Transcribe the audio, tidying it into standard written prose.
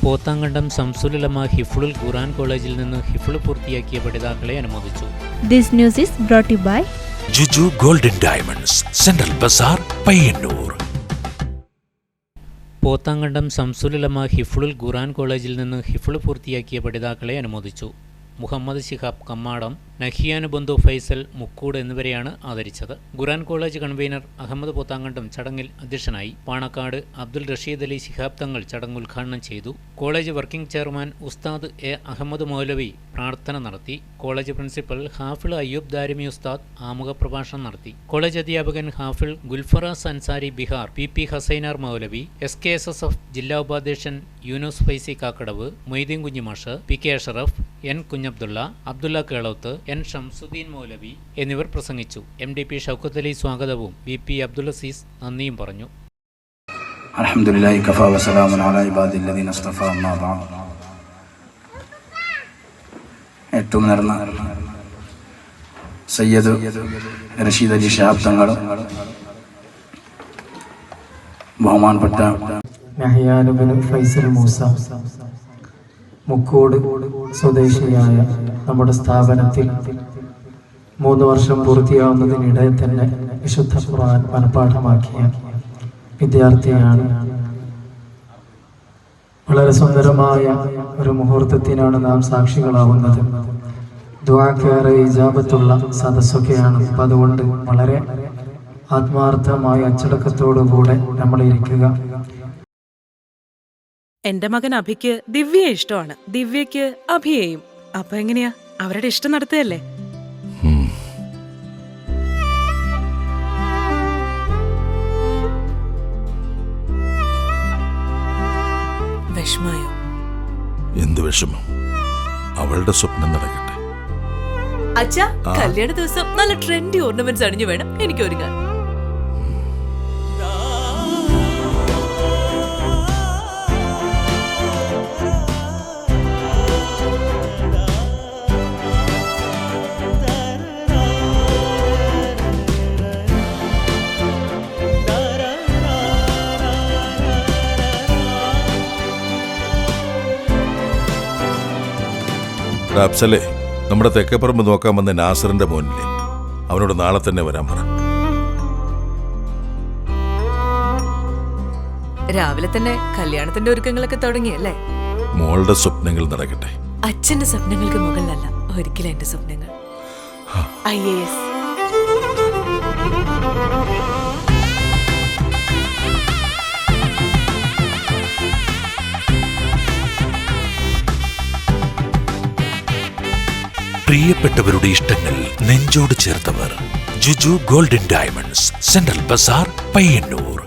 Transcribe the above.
പോത്താങ്കണ്ടം ശംസുലുലമ ഹിഫ്ളുൽ ഖുർആൻ കോളേജിൽ നിന്ന് ഹിഫ്ള് പൂർത്തിയാക്കിയ പഠിതാക്കളെ അനുമോദിച്ചു. This news is brought to you by Juju golden diamonds, central Bazar, Payyanur. Pothankandam Shamsululama Hifzul Quran കോളേജിൽ നിന്ന് ഹിഫ്ള് പൂർത്തിയാക്കിയ പഠിതാക്കളെ അനുമോദിച്ചു. മുഹമ്മദ് ശിഹാബ് കമ്മാടം, നഹിയാനുബന്ധു ഫൈസൽ മുക്കൂട് എന്നിവരെയാണ് ആദരിച്ചത്. ഖുർആൻ കോളേജ് കൺവീനർ അഹമ്മദ് പോത്താങ്കണ്ടം ചടങ്ങിൽ അധ്യക്ഷനായി. പാണക്കാട് അബ്ദുൽ റഷീദ് അലി ശിഹാബ് തങ്ങൾ ചടങ്ങ് ഉദ്ഘാടനം ചെയ്തു. കോളേജ് വർക്കിംഗ് ചെയർമാൻ ഉസ്താദ് എ അഹമ്മദ് മൗലവി പ്രാർത്ഥന നടത്തി. കോളേജ് പ്രിൻസിപ്പൽ ഹാഫിൾ അയ്യൂബ് ദാരിമി ഉസ്താദ് ആമുഖ പ്രഭാഷണം നടത്തി. കോളേജ് അധ്യാപകൻ ഹാഫിൾ ഗുൽഫറാസ് അൻസാരി ബിഹാർ, പി ഹസൈനാർ മൗലവി, SKSSF ജില്ലാ ഉപാധ്യക്ഷൻ Yunus Faizy Kakkadavu, Moideen കുഞ്ഞിമാഷ്, PK Ashraf, N Kunhabdulla, Abdulla Keloth, N Shamsuddin മൗലവി എന്നിവർ പ്രസംഗിച്ചു. MDP ഷൗക്കത്ത് അലി സ്വാഗതവും VP അബ്ദുൽ അസീസ് നന്ദിയും പറഞ്ഞു. അൽഹംദുലില്ലാഹി കഫാ വസലാമുൻ അലാ ഇബാദില്ലദീന ഇസ്തഫാ അമ്മാ ബഅദ്. ഏറ്റവും നിറഞ്ഞ സയ്യിദ് റഷീദ് അലി ശിഹാബ് തങ്ങളും ബഹുമാനപ്പെട്ട നഹിയാനുബിന് ഫൈസൽ മൂസ മുക്കൂട് സ്വദേശിയായ നമ്മുടെ സ്ഥാപനത്തിൽ 3 വർഷം പൂർത്തിയാവുന്നതിനിടെ തന്നെ വിശുദ്ധ ഖുർആൻ മനഃപാഠമാക്കിയ വിദ്യാർത്ഥിയാണ്. വളരെ സുന്ദരമായ ഒരു മുഹൂർത്തത്തിനാണ് നാം സാക്ഷികളാവുന്നത്. ദുആക്കേറെ ഇജാബത്തുള്ള സദസ്സൊക്കെയാണ്. അപ്പം അതുകൊണ്ട് വളരെ ആത്മാർത്ഥമായ അച്ചടക്കത്തോടുകൂടെ നമ്മളിരിക്കുക. എന്റെ മകൻ അഭിക്ക് ദിവ്യയെ ഇഷ്ടമാണ്, ദിവ്യക്ക് അഭിയെയും. അപ്പൊ എങ്ങനെയാ, അവരുടെ ഇഷ്ടം നടത്തുകയല്ലേ? വിഷമായോ? എന്ത് വിഷമം? അവളുടെ സ്വപ്നം നടക്കട്ടെ. അച്ഛാ, കല്യാണ ദിവസം നല്ല ട്രെൻഡി ഓർണമെന്റ്സ് അണിഞ്ഞു വേണം എനിക്ക് ഒരുങ്ങാൻ. അഫ്സലേ, നമ്മുടെ തെക്കേപ്പറമ്പ് നോക്കാൻ വന്ന നാസറിന്റെ മോനില്ലേ, അവനോട് നാളെ തന്നെ വരാൻ പറ. രാവിലെ തന്നെ കല്യാണത്തിന്റെ ഒരുക്കങ്ങളൊക്കെ തുടങ്ങിയല്ലേ? മോളുടെ സ്വപ്നങ്ങൾ നടക്കട്ടെ. അച്ഛന്റെ സ്വപ്നങ്ങൾക്ക് മുകളിലല്ല ഒരിക്കലും എന്റെ സ്വപ്നങ്ങൾ. IAS. പ്രിയപ്പെട്ടവരുടെ ഇഷ്ടങ്ങൾ നെഞ്ചോട് ചേർത്തവർ. Juju golden diamonds, central Bazar, Payyanur.